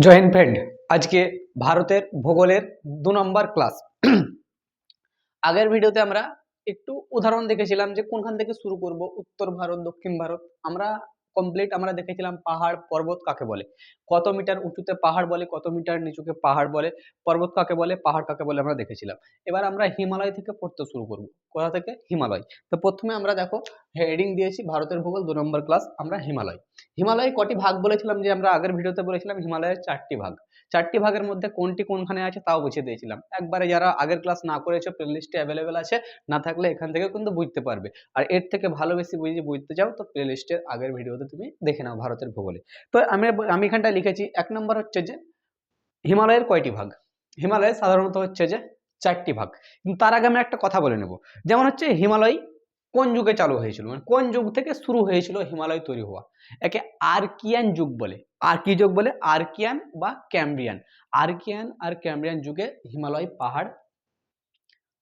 জয় Hind friend. আজকে ভারতের ভূগোলের 2 নম্বর ক্লাস। আগের ভিডিওতে আমরা একটু উদাহরণ দেখেছিলাম যে কোনখান থেকে শুরু করব, উত্তর ভারত দক্ষিণ ভারত। আমরা দেখেছিলাম পাহাড় পর্বত কাকে বলে, কত মিটার উঁচুতে পাহাড় বলে, কত মিটার নিচুকে পাহাড় বলে, পর্বত কাকে বলে, পাহাড় কাকে বলে আমরা দেখেছিলাম। এবার আমরা হিমালয় থেকে পড়তে শুরু করব। কোথা থেকে? হিমালয়। তো প্রথমে আমরা দেখো হেডিং দিয়েছি ভারতের ভূগোল 2 নম্বর ক্লাস। আমরা হিমালয় কটি ভাগ বলেছিলাম, যে আমরা আগের ভিডিওতে বলেছিলাম হিমালয়ের 4টি ভাগ। 4টি ভাগের মধ্যে কোনটি কোনখানে আছে তাও বুঝিয়ে দিয়েছিলাম। একবারে যারা আগের ক্লাস না করেছো প্লেলিস্টে অ্যাভেলেবেল আছে, না থাকলে এখান থেকে কিন্তু বুঝতে পারবে। আর এর থেকে ভালো বেশি বুঝতে চাও তো প্লেলিস্টের আগের ভিডিওতে তুমি দেখে নাও ভারতের ভূগোলে। তো আমি এখানটা লিখেছি 1 নম্বর হচ্ছে যে হিমালয়ের কয়টি ভাগ। হিমালয় সাধারণত হচ্ছে যে 4টি ভাগ। কিন্তু তার আগে আমি একটা কথা বলে নেব, যেমন হচ্ছে হিমালয় কোন যুগে চালু হয়েছিল, মানে কোন যুগ থেকে শুরু হয়েছিল হিমালয় তৈরি হওয়া। একে আর্কিয়ান যুগ বলে। আর কি যুগ বলে? আর্কিয়ান বা ক্যাম্ব্রিয়ান। আর্কিয়ান আর ক্যাম্ব্রিয়ান যুগে হিমালয় পাহাড়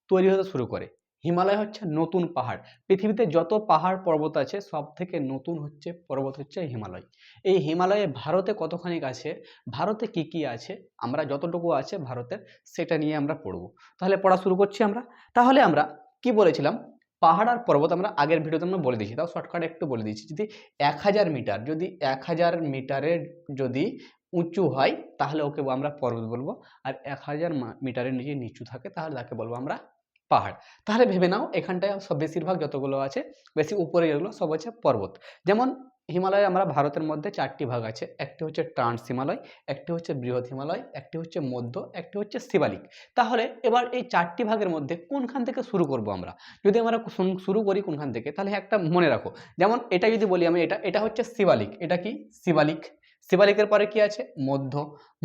তৈরি হতে শুরু করে। হিমালয় হচ্ছে নতুন পাহাড়। পৃথিবীতে যত পাহাড় পর্বত আছে সব থেকে নতুন হচ্ছে পর্বত হচ্ছে হিমালয়। এই হিমালয়ে ভারতে কতখানি আছে, ভারতে কি কি আছে, আমরা যতটুকু আছে ভারতের সেটা নিয়ে আমরা পড়বো। তাহলে পড়া শুরু করছি আমরা। তাহলে আমরা কি বলেছিলাম, পাহাড় আর পর্বত আমরা আগের ভিডিওতে আমরা বলে দিয়েছি, তাও শর্টকাটে একটু বলে দিয়েছি। যদি 1000 মিটার, যদি 1000 মিটারের যদি উঁচু হয় তাহলে ওকে আমরা পর্বত বলবো। আর 1000 মিটারের নিচে নিচু থাকে তাহলে তাকে বলবো আমরা পাহাড়। তাহলে ভেবে নাও এখানটায় সব বেশিরভাগ যতগুলো আছে, বেশি উপরে যেগুলো সব হচ্ছে পর্বত। যেমন হিমালয় আমরা ভারতের মধ্যে 4টি ভাগ আছে। একটি হচ্ছে ট্রান্স হিমালয়, একটি হচ্ছে বৃহৎ হিমালয়, একটি হচ্ছে মধ্য, একটি হচ্ছে শিবালিক। তাহলে এবার এই 4টি ভাগের মধ্যে কোনখান থেকে শুরু করব আমরা? যদি আমরা শুরু করি কোনখান থেকে, তাহলে একটা মনে রাখো। যেমন এটা যদি বলি আমি, এটা হচ্ছে শিবালিক। এটা কি? শিবালিক। শিবালিকের পরে কি আছে? মধ্য।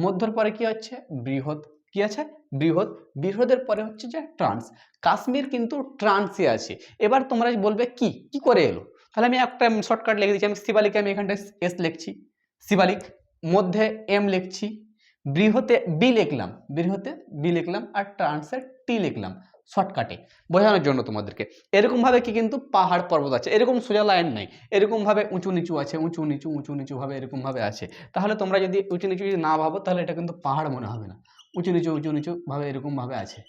মধ্যর পরে কি হচ্ছে? বৃহৎ। কি আছে? বৃহৎ। বৃহদের পরে হচ্ছে যে ট্রান্স। কাশ্মীর কিন্তু ট্রান্সে আছে। এবার তোমরা বলবে কি কি করে এলো, তাহলে আমি একটা শর্টকাট লিখে দিচ্ছি। আমি শিবালিকে আমি এখানটায় এস লিখছি, শিবালিক। মধ্যে এম লিখছি, বৃহতে বি লিখলাম, বৃহতে বি লিখলাম, আর ট্রান্সে টি লিখলাম, শর্টকাটে বোঝানোর জন্য তোমাদেরকে। এরকম ভাবে কি কিন্তু পাহাড় পর্বত আছে, এরকম সোজা লাইন নাই, এরকম ভাবে উঁচু নিচু আছে, উঁচু নিচু উঁচু নিচু ভাবে এরকম ভাবে আছে। তাহলে তোমরা যদি উঁচু নিচু যদি না ভাবো তাহলে এটা কিন্তু পাহাড় মনে হবে না। উঁচু নিচু ভাবে এরকম ভাবে আছে,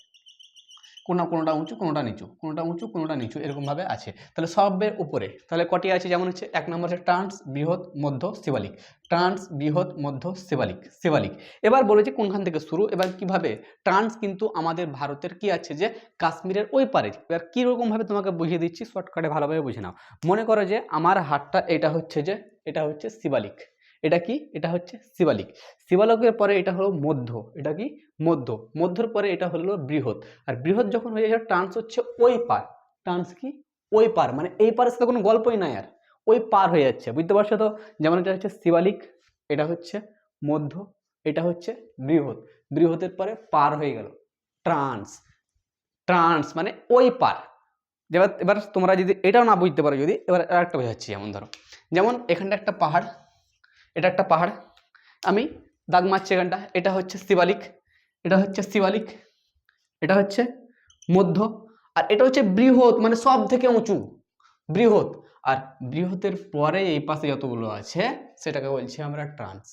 কোনোটা উঁচু কোনোটা নিচু, কোনোটা উঁচু কোনোটা নিচু এরকম ভাবে আছে। তাহলে সবের উপরে তাহলে কটি আছে? যেমন হচ্ছে 1 নম্বর হচ্ছে ট্রান্স, বৃহৎ, মধ্য, শিবালিক। ট্রান্স, বৃহৎ, মধ্য, শিবালিক, শিবালিক। এবার বলেছে কোনখান থেকে শুরু। এবার কিভাবে? ট্রান্স কিন্তু আমাদের ভারতের কি আছে যে কাশ্মীরের ওই পারে। এবার কিরকম ভাবে তোমাকে বুঝিয়ে দিচ্ছি, শর্টকাটে ভালোভাবে বুঝে নাও। মনে করো যে আমার হাতটা এটা হচ্ছে যে এটা হচ্ছে শিবালিক। এটা কি? এটা হচ্ছে শিবালিক। শিবালিকের পরে এটা হলো মধ্য। এটা কি? মধ্য। মধ্যর পরে এটা হলো বৃহৎ। আর বৃহৎ যখন হয়ে যায় ট্রান্স হচ্ছে ওই পার। ট্রান্স কি? ওই পার, মানে এই পারের সাথে কোনো গল্পই নাই আর, ওই পার হয়ে যাচ্ছে, বুঝতে পারছো তো? যেমন এটা হচ্ছে শিবালিক, এটা হচ্ছে মধ্য, এটা হচ্ছে বৃহৎ। বৃহতের পরে পার হয়ে গেল ট্রান্স। ট্রান্স মানে ওই পার। এবার তোমরা যদি এটাও না বুঝতে পারো, যদি এবার আরেকটা বোঝাচ্ছি। যেমন ধরো, যেমন এখানটা একটা পাহাড়, এটা একটা পাহাড়, আমি দাগ মারছি এখানটা, এটা হচ্ছে শিবালিক, এটা হচ্ছে শিবালিক, এটা হচ্ছে মধ্য, আর এটা হচ্ছে বৃহৎ, মানে সব থেকে উঁচু বৃহৎ। আর বৃহতের পরে এই পাশে যতগুলো আছে সেটাকে বলছি আমরা ট্রান্স।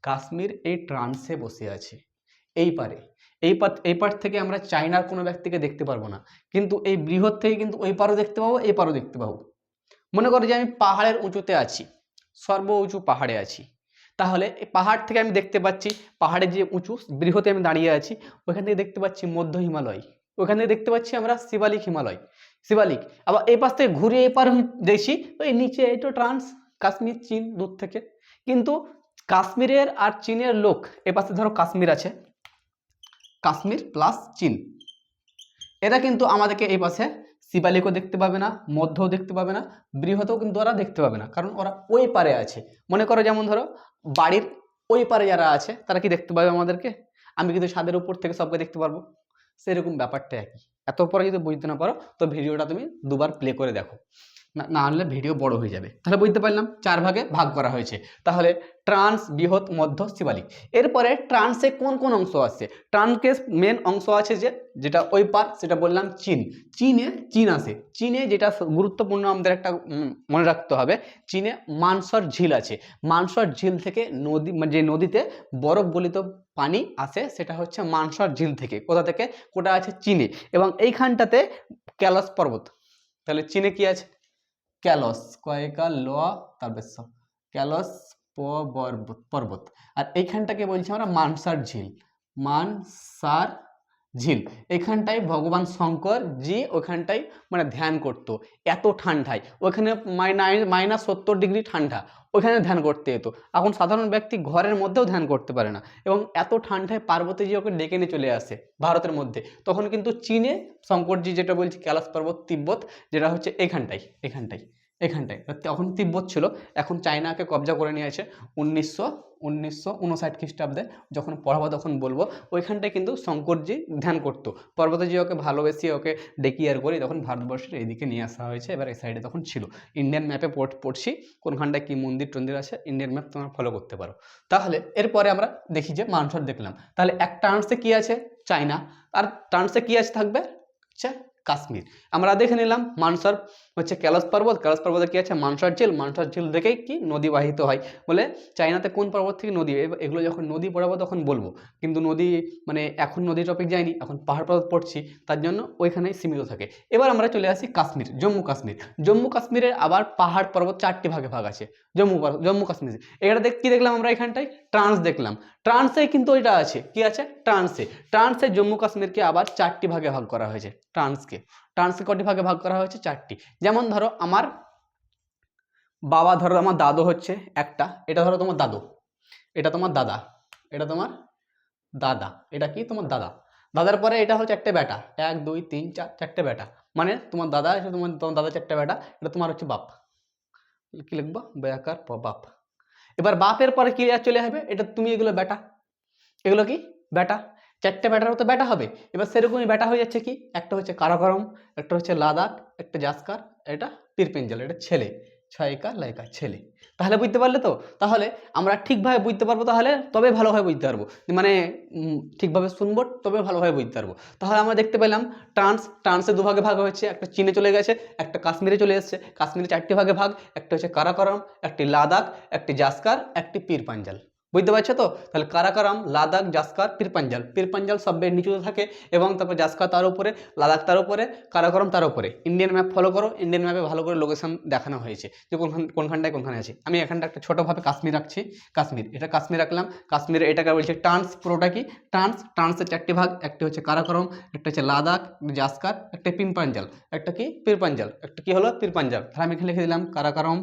কাশ্মীর এই ট্রান্সে বসে আছে, এই পারে। এই পার থেকে আমরা চায়নার কোনো ব্যক্তিকে দেখতে পারবো না, কিন্তু এই বৃহৎ থেকে কিন্তু ওই পারও দেখতে পাবো, এই পারও দেখতে পাবো। মনে করো যে আমি পাহাড়ের উঁচুতে আছি, সর্ব উঁচু পাহাড়ে আছি, তাহলে এই পাহাড় থেকে আমি দেখতে পাচ্ছি পাহাড়ের যে উঁচু বৃহতে আমি দাঁড়িয়ে আছি, ওইখান থেকে দেখতে পাচ্ছি মধ্য হিমালয়, ওইখান থেকে দেখতে পাচ্ছি আমরা শিবালিক হিমালয়, শিবালিক। আবার এই পাশ থেকে ঘুরে এপার দেখছি ওই নিচে এই তো ট্রান্স, কাশ্মীর চীন দূর থেকে। কিন্তু কাশ্মীরের আর চীনের লোক, এ পাশে ধরো কাশ্মীর আছে, কাশ্মীর প্লাস চীন, এরা কিন্তু আমাদেরকে এই পাশে শিবালিকও দেখতে পাবে না, মধ্যও দেখতে পাবে না, বৃহৎও কিন্তু ওরা দেখতে পাবে না, কারণ ওরা ওই পারে আছে। মনে করো যেমন ধরো বাড়ির ওই পারে যারা আছে তারা কি দেখতে পাবে আমাদেরকে? আমি কিন্তু ছাদের উপর থেকে সবকে দেখতে পারবো। সেরকম ব্যাপারটা একই। এত পরে যদি বুঝতে না পারো তো ভিডিওটা তুমি দুবার প্লে করে দেখো। না, না আনলে ভিডিও বড় হয়ে যাবে। তাহলে বুঝতে পারলাম 4 ভাগে ভাগ করা হয়েছে। তাহলে ট্রান্স, বৃহৎ, মধ্য, শিবালিক। এরপরে ট্রান্সে কোন কোন অংশ আছে? ট্রান্সের মেন অংশ আছে যেটা ওই পার, সেটা বললাম চীন। চীন আছে। চীনে যেটা গুরুত্বপূর্ণ আমাদের একটা মনে রাখতে হবে, চীনে মানসর ঝিল আছে। মানসর ঝিল থেকে নদী, যে নদীতে বরফ গলিত পানি আসে, সেটা হচ্ছে মানসর ঝিল থেকে। কোথা থেকে? কোটা আছে চীনে। এবং এইখানটাতে ক্যালস পর্বত। তাহলে চীনে কি আছে? ক্যালস, কয়েকা ল তারপর ক্যালস পর্বত। আর এইখানটাকে বলছি আমরা মানসার ঝিল। মানসার ঝিল। এখানটায় ভগবান শঙ্কর জি ওখানটায় মানে ধ্যান করতো। এত ঠান্ডায় ওখানে -70 ডিগ্রি ঠান্ডা, ওখানে ধ্যান করতে যেত। এখন সাধারণ ব্যক্তি ঘরের মধ্যেও ধ্যান করতে পারে না। এবং এত ঠান্ডায় পার্বতীজি ওকে ডেকে নিয়ে চলে আসে ভারতের মধ্যে। তখন কিন্তু চীনে শঙ্করজি, যেটা বলছি ক্যালাস পর্বত, তিব্বত, যেটা হচ্ছে এখানটায় তখন তিব্বত ছিল। এখন চায়নাকে কবজা করে নিয়েছে 1959 খ্রিস্টাব্দে। যখন পড়াবো তখন বলবো। ওইখানটায় কিন্তু শঙ্করজি ধ্যান করতো। পর্বতজি ওকে ভালোবেসে ওকে ডেকিয়ার করে তখন ভারতবর্ষের এইদিকে নিয়ে আসা হয়েছে। এবার এই সাইডে তখন ছিল। ইন্ডিয়ান ম্যাপে পড়ছি কোনখানটায় কি মন্দির টন্দির আছে, ইন্ডিয়ান ম্যাপ তোমরা ফলো করতে পারো। তাহলে এরপরে আমরা দেখি যে মানসর দেখলাম। তাহলে এক ট্রান্সে কি আছে? চায়না। আর ট্রান্সে কি আছে থাকবে? আচ্ছা, কাশ্মীর। আমরা দেখে নিলাম মানসর হচ্ছে ক্যালাস পর্বত, ক্যালাস পর্বতে কি আছে? মানসর ঝিল। মানসর ঝিল থেকেই কি নদী বাহিত হয়। বলে চায়নাতে কোন পর্বত থেকে নদী, এগুলো যখন নদী পড়াবো তখন বলবো। কিন্তু নদী মানে এখন নদী টপিক যায়নি, এখন পাহাড় পর্বত পড়ছি, তার জন্য ওইখানেই সীমিত থাকে। এবার আমরা চলে আসি কাশ্মীর, জম্মু কাশ্মীর। জম্মু কাশ্মীরের আবার পাহাড় পর্বত 4টি ভাগে ভাগ আছে। জম্মু কাশ্মীর। এটা কি দেখলাম আমরা? এখানটায় ট্রান্স দেখলাম। ট্রান্সে কিন্তু ওইটা আছে, কি আছে? ট্রান্সে জম্মু কাশ্মীরকে আবার 4টি ভাগে ভাগ করা হয়েছে। ট্রান্সকে কটি ভাগে ভাগ করা হয়েছে? 4টি। যেমন ধরো আমার বাবা, ধরো আমার দাদু হচ্ছে একটা, এটা ধরো তোমার দাদু, এটা তোমার দাদা, এটা তোমার দাদা, এটা কি? তোমার দাদা। দাদার পরে এটা হচ্ছে 4টে বেটা, 1 2 3 4, 4টে বেটা। মানে তোমার দাদা, এটা তোমার দাদা 4টে বেটা, এটা তোমার হচ্ছে বাপ। কি লিখবো? বেয়াকার বাপ। এবার বাপের পরে কি চলে হবে? এটা তুমি, এগুলো বেটা, এগুলো কি? বেটা। 4টে বেটারও তো বেটা হবে। এবার সেরকমই বেটা হয়ে যাচ্ছে কি? একটা হচ্ছে কারাকরম, একটা হচ্ছে লাদাখ, একটা জাস্কার, এটা পীরপেঞ্জাল, এটা ছেলে। ছয়কা লাইকা ছেলে। তাহলে বুঝতে পারলে তো? তাহলে আমরা ঠিকভাবে বুঝতে পারবো, তাহলে তবে ভালোভাবে বুঝতে পারবো। মানে ঠিকভাবে শুনবো তবে ভালোভাবে বুঝতে পারবো। তাহলে আমরা দেখতে পেলাম ট্রান্সে 2 ভাগে ভাগ হয়েছে। একটা চীনে চলে গেছে, একটা কাশ্মীরে চলে এসেছে। কাশ্মীরে 4টি ভাগে ভাগ, একটা হচ্ছে কারাকরম, একটি লাদাখ, একটি জাস্কার, একটি পীরপাঞ্জাল। বুঝতে পারছো তো? তাহলে কারাকরম, লাদাখ, জাস্কার, পীরপাঞ্জাল সব নিচুতে থাকে, এবং তারপর জাস্কার তার উপরে, লাদাখ তার উপরে, কারাকরম তার উপরে। ইন্ডিয়ান ম্যাপ ফলো করো, ইন্ডিয়ান ম্যাপে ভালো করে লোকেশন দেখানো হয়েছে যে কোনখানটায় কোনখানে আছে। আমি এখানটা একটা ছোটোভাবে কাশ্মীর রাখছি। এটা কাশ্মীর রাখলাম। কাশ্মীরে এটাকে বলছে ট্রান্স। পুরোটা কি? ট্রান্সের 4টি ভাগ, একটা হচ্ছে কারাকরম, একটা হচ্ছে লাদাখ, জাস্কার, একটা পীরপাঞ্জাল, একটা কি? পীরপাঞ্জাল, একটা কি হলো? পীরপাঞ্জাল। তাহলে আমি এখানে লিখে দিলাম কারাকরম,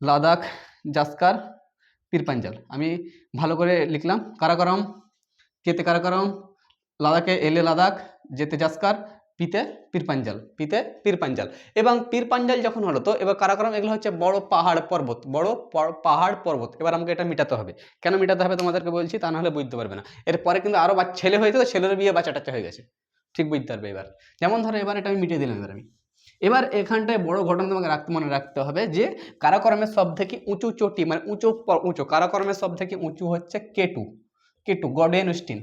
লাদাখ, জাস্কার, পীরপাঞ্জাল। আমি ভালো করে লিখলাম। কারাকরম, কেতে কারাকরম, লাদাখে এলে লাদাখ, যেতে জাস্কার, পিতে পীরপাঞ্জাল। এবং পীরপাঞ্জাল যখন হলো, তো এবার কারাকরম, এগুলো হচ্ছে বড় পাহাড় পর্বত। এবার আমাকে এটা মেটাতে হবে। কেন মেটাতে হবে তোমাদেরকে বলছি, তা নাহলে বুঝতে পারবে না। এরপরে কিন্তু আরো ছেলে হয়েছে, তো ছেলের বিয়ে বাচ্চা টাচ্চা হয়ে গেছে, ঠিক বুঝতে পারবে। এবার যেমন ধরো, এবার এটা আমি মিটিয়ে দিলাম। এবার এখানটায় মনে রাখতে হবে যে কারাকরমের সব থেকে উঁচু চটি, মানে উঁচু কারাকরমের সব থেকে উঁচু হচ্ছে কেটু। গডওয়েন স্টিন।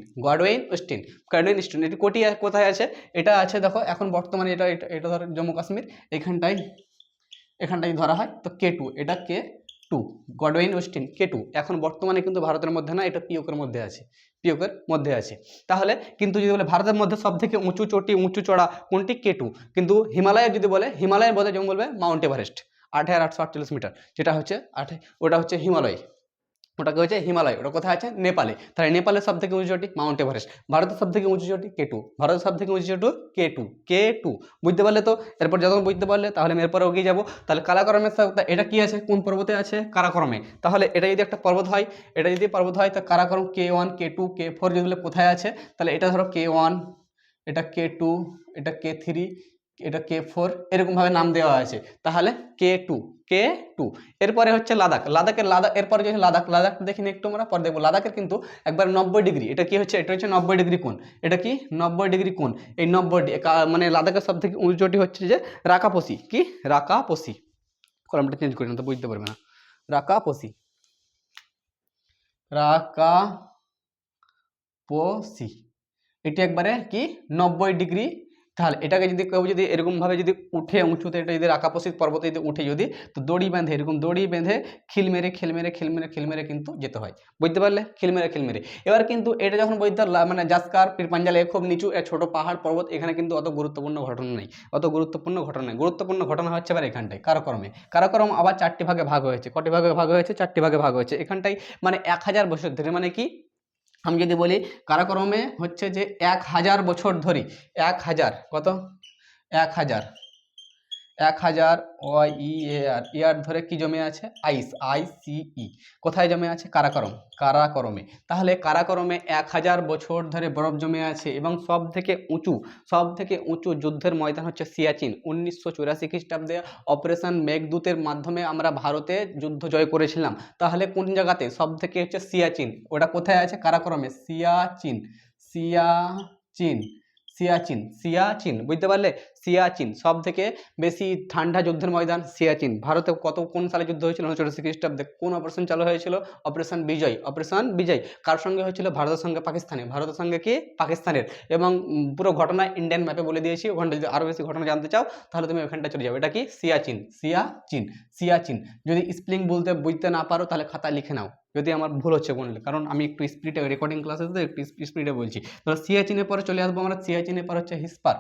এটি কোথায় আছে? এটা আছে, দেখো এখন বর্তমানে এটা ধরো জম্মু কাশ্মীর, এখানটায় ধরা হয়। তো কেটু, এটা টু, গডওয়েন ওয়েস্টিন কেটু। এখন বর্তমানে কিন্তু ভারতের মধ্যে না, এটা পিওকের মধ্যে আছে। তাহলে কিন্তু যদি বলে ভারতের মধ্যে সব থেকে উঁচু চটি, উঁচু চড়া কোনটি? কেটু। কিন্তু হিমালয়ের যদি বলে, যেমন বলবে মাউন্ট এভারেস্ট, 8848 মিটার, যেটা হচ্ছে ওটা হচ্ছে হিমালয়। ওটা কোথায় আছে? নেপালে। তাহলে নেপালের সব থেকে উঁচু চটি মাউন্ট এভারেস্ট। ভারতের সব থেকে উঁচু চটি কেটু। বুঝতে পারলে তো? এরপর যখন বুঝতে পারলে, তাহলে আমি এরপরে এগিয়ে যাবো। তাহলে কারাকরমের সাথে এটা কি আছে? কোন পর্বতে আছে? কারাকরমে। তাহলে এটা যদি একটা পর্বত হয়, তা কারাকরম K1, K2, K4 যেগুলো কোথায় আছে? তাহলে এটা ধরো K1, এটা K2, এটা K3, এটা K4, এরকম ভাবে নাম দেওয়া আছে। তাহলে K2 K2। এরপরে হচ্ছে লাদাখ, এরপরে যে লাদাখ দেখিনি একটু আমরা পরে দেখবো। লাদাখের কিন্তু একবার 90°, এটা কি হচ্ছে, এটা হচ্ছে 90° কোণ। এটা কি 90° কোণ। এই 90 মানে লাদাখের সব থেকে উঁচু চটি হচ্ছে যে রাকাপোসি। কি রাকাপোসি, কলমটা চেঞ্জ করি না তো বুঝতে পারবে না। রাকাপোসি, রাকাপোসি, এটি একবারে কি 90°। তাহলে এটাকে যদি কেউ যদি এরকম ভাবে যদি উঠে উঁচুতে, এটা যদি রাকাপোসি পর্বতে যদি উঠে যদি, তো দড়ি বাঁধে, এরকম দড়ি বেঁধে খিল মেরে কিন্তু যেতে হয়। বুঝতে পারলে? খিল মেরে। এবার কিন্তু এটা যখন বলতে মানে জাস্কার পীরপাঞ্জালে খুব নিচু ছোট পাহাড় পর্বত, এখানে কিন্তু অত গুরুত্বপূর্ণ ঘটনা নেই। গুরুত্বপূর্ণ ঘটনা হচ্ছে আবার এখানটায় কারাকরম আবার 4টি ভাগে ভাগ হয়েছে। কটি ভাগে ভাগ হয়েছে? 4টি ভাগে ভাগ হয়েছে। এখানটায় মানে 1000 বছর ধরে, মানে কি আমি যদি বলি কারাকরমে হচ্ছে যে 1000 বছর ধরে, 1000 কত 1000 ইয়ার ধরে কি জমে আছে? আইসি। কোথায় জমে আছে? কারাকরমে। তাহলে কারাকরমে 1000 বছর ধরে বরফ জমে আছে। এবং সব থেকে উঁচু যুদ্ধের ময়দান হচ্ছে সিয়াচিন। 1984 খ্রিস্টাব্দে অপারেশন মেঘদূতের মাধ্যমে আমরা ভারতে যুদ্ধ জয় করেছিলাম। তাহলে কোন জায়গাতে? সব থেকে হচ্ছে সিয়াচিন। ওটা কোথায় আছে? কারাকরমে। সিয়াচিন, বুঝতে পারলে? সিয়াচিন সব থেকে বেশি ঠান্ডা যুদ্ধের ময়দান সিয়াচিন। ভারতে কোন সালে যুদ্ধ হয়েছিল? 1984 খ্রিস্টাব্দে। কোন অপারেশন চালু হয়েছিল? অপারেশন বিজয়। কার সঙ্গে হয়েছিল? ভারতের সঙ্গে পাকিস্তানের। এবং পুরো ঘটনা ইন্ডিয়ান ম্যাপে বলে দিয়েছি। ওখানটা যদি আরো বেশি ঘটনা জানতে চাও তাহলে তুমি ওখানটা চলে যাও। এটা কি? সিয়াচিন। যদি স্পেলিং বুঝতে না পারো তাহলে খাতায় লিখে নাও, যদি আমার ভুল হচ্ছে বললে, কারণ আমি একটু স্পিডে রেকর্ডিং ক্লাসে তো একটু স্পিডে বলছি। তো সিয়াচিনের পরে চলে আসবো আমরা। সিয়াচিনের পর হচ্ছে হিসপার।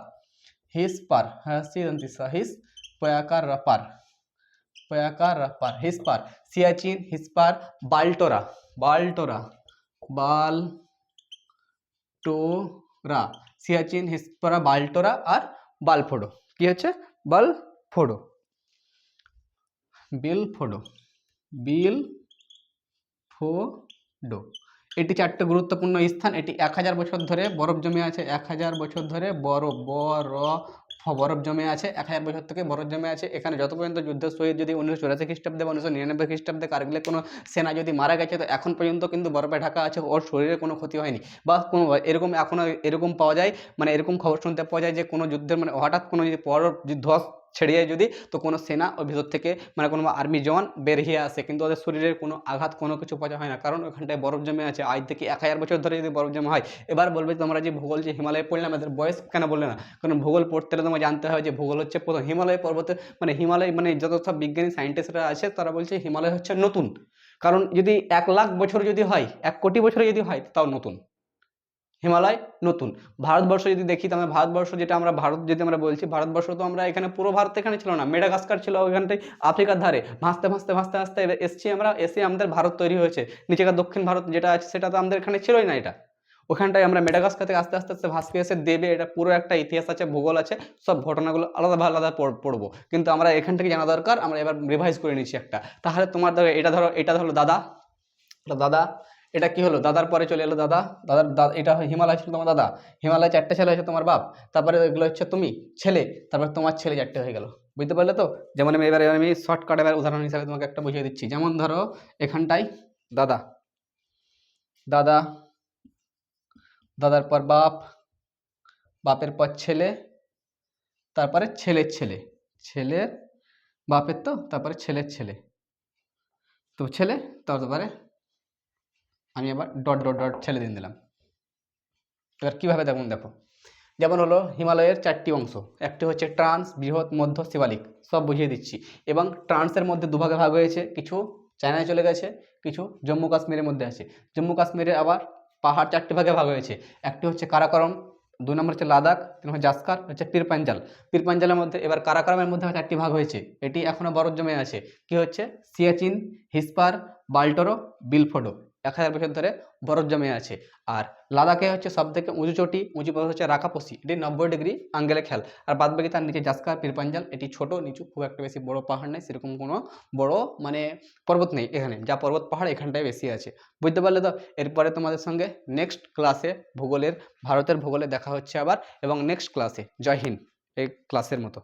হ্যাঁ হিস পয়াকার রাপার হিসপার। সিয়াচিন, হিসপার, বাল্টোরা। সিয়াচিন, হিসপারা, বাল্টোরা আর বালফোডো। কি হচ্ছে? বিলফোডো। এটি 4টে গুরুত্বপূর্ণ স্থান। এটি 1000 বছর ধরে বরফ জমে আছে। 1000 বছর ধরে বরফ জমে আছে। 1000 বছর থেকে বরফ জমে আছে। এখানে যত পর্যন্ত যুদ্ধের শহীদ যদি 1984 খ্রিস্টাব্দে বা 1999 খ্রিস্টাব্দে কারগিলে কোনো সেনা যদি মারা গেছে, তো এখন পর্যন্ত কিন্তু বরফে ঢাকা আছে, ওর শরীরে কোনো ক্ষতি হয়নি। বা কোনো এরকম পাওয়া যায়, মানে এরকম খবর শুনতে পাওয়া যায় যে কোনো যুদ্ধের মানে হঠাৎ কোনো যদি বরফ ধস ছেড়ে যায় যদি, তো কোনো সেনা ওর ভিতর থেকে মানে কোনো আর্মি জওয়ান বেরিয়ে আসে, কিন্তু ওদের শরীরের কোনো আঘাত কোনো কিছু পাওয়া হয় না, কারণ ওখানটায় বরফ জমে আছে। আজ থেকে 1000 বছর ধরে যদি বরফ জমা হয়। এবার বলবে তোমরা যে ভূগোল যে হিমালয়ে পড়লাম, এদের বয়স কেন বললে না? কারণ ভূগোল পড়তে হলে তোমার জানতে হয় যে ভূগোল হচ্ছে প্রথম হিমালয় পর্বতে, হিমালয় যত সব বিজ্ঞানী সায়েন্টিস্টরা আছে তারা বলছে হিমালয় হচ্ছে নতুন। কারণ যদি 1 লাখ বছর যদি হয়, 1 কোটি বছর যদি হয়, তাও নতুন। হিমালয় নতুন। ভারতবর্ষ যদি দেখি, তাহলে ভারতবর্ষ যেটা আমরা যদি আমরা বলছি, ভারতবর্ষ তো আমরা এখানে পুরো ভারত এখানে ছিল না, মেডাগাস্কার ছিল ওইখানটায় আফ্রিকার ধারে। ভাসতে এসছি আমরা, এসে আমাদের ভারত তৈরি হয়েছে। নিচেকার দক্ষিণ ভারত যেটা আছে সেটা তো আমাদের এখানে ছিলই না। এটা ওখানটায় আমরা মেডাগাস্কার থেকে আস্তে আস্তে ভাসকে এসে দেবে। এটা পুরো একটা ইতিহাস আছে, ভূগোল আছে, সব ঘটনাগুলো আলাদা পড়বো। কিন্তু আমরা এখান থেকে জানা দরকার, আমরা এবার রিভাইজ করে নিচ্ছি একটা। তাহলে তোমার ধরো এটা ধরো দাদা, এটা কি হলো? দাদার পরে চলে এলো দাদার এটা হিমালয় ছিল তোমার দাদা। হিমালয় 4টে ছেলে হয়েছে তোমার বাপ। তারপরে এগুলো হচ্ছে তুমি ছেলে, তারপর তোমার ছেলে 4টে হয়ে গেল। বুঝতে পারলে তো? যেমন আমি শর্টকাট এবার উদাহরণ হিসাবে তোমাকে একটা বুঝিয়ে দিচ্ছি। যেমন ধরো এখানটায় দাদার পর বাপ, বাপের পর ছেলে, তারপরে ছেলের বাপের, তো তারপরে ছেলে, তো ছেলে, তারপরে আমি আবার ডট ছেলে দিলাম। এবার কীভাবে দেখো, যেমন হলো হিমালয়ের 4টি অংশ। একটি হচ্ছে ট্রান্স, বৃহৎ, মধ্য, শিবালিক। সব বুঝিয়ে দিচ্ছি। এবং ট্রান্সের মধ্যে দুভাগে ভাগ হয়েছে, কিছু চায়নায় চলে গেছে, কিছু জম্মু কাশ্মীরের মধ্যে আছে। জম্মু কাশ্মীরে আবার পাহাড় 4টে ভাগে ভাগ হয়েছে। একটি হচ্ছে কারাকরম, 2 নম্বর হচ্ছে লাদাখ, 3 নম্বর জাস্কার, হচ্ছে পীরপাঞ্জালের মধ্যে। এবার কারাকরমের মধ্যে 4টি ভাগ হয়েছে, এটি এখনো বরফ জমে আছে। কি হচ্ছে? সিয়াচিন, হিসপার, বাল্টোরো, বিলফোডো। 1000 বছর ধরে বরফ জমে আছে। আর লাদাখে হচ্ছে সব থেকে উঁচু পর্বত হচ্ছে রাকাপোসি, এটি 90° অ্যাঙ্গেলে খেয়াল। আর বাদবাকি তার নিচে জাস্কার, পীরপাঞ্জাল, এটি ছোট নিচু, খুব একটা বেশি বড় পাহাড় নেই, সেরকম কোনো বড় পর্বত নেই এখানে। যা পর্বত পাহাড় এখানটায় বেশি আছে। বুঝতে পারলে তো? এরপরে তোমাদের সঙ্গে নেক্সট ক্লাসে ভারতের ভূগোলে দেখা হচ্ছে আবার, এবং নেক্সট ক্লাসে। জয় হিন্দ। এই ক্লাসের মতো।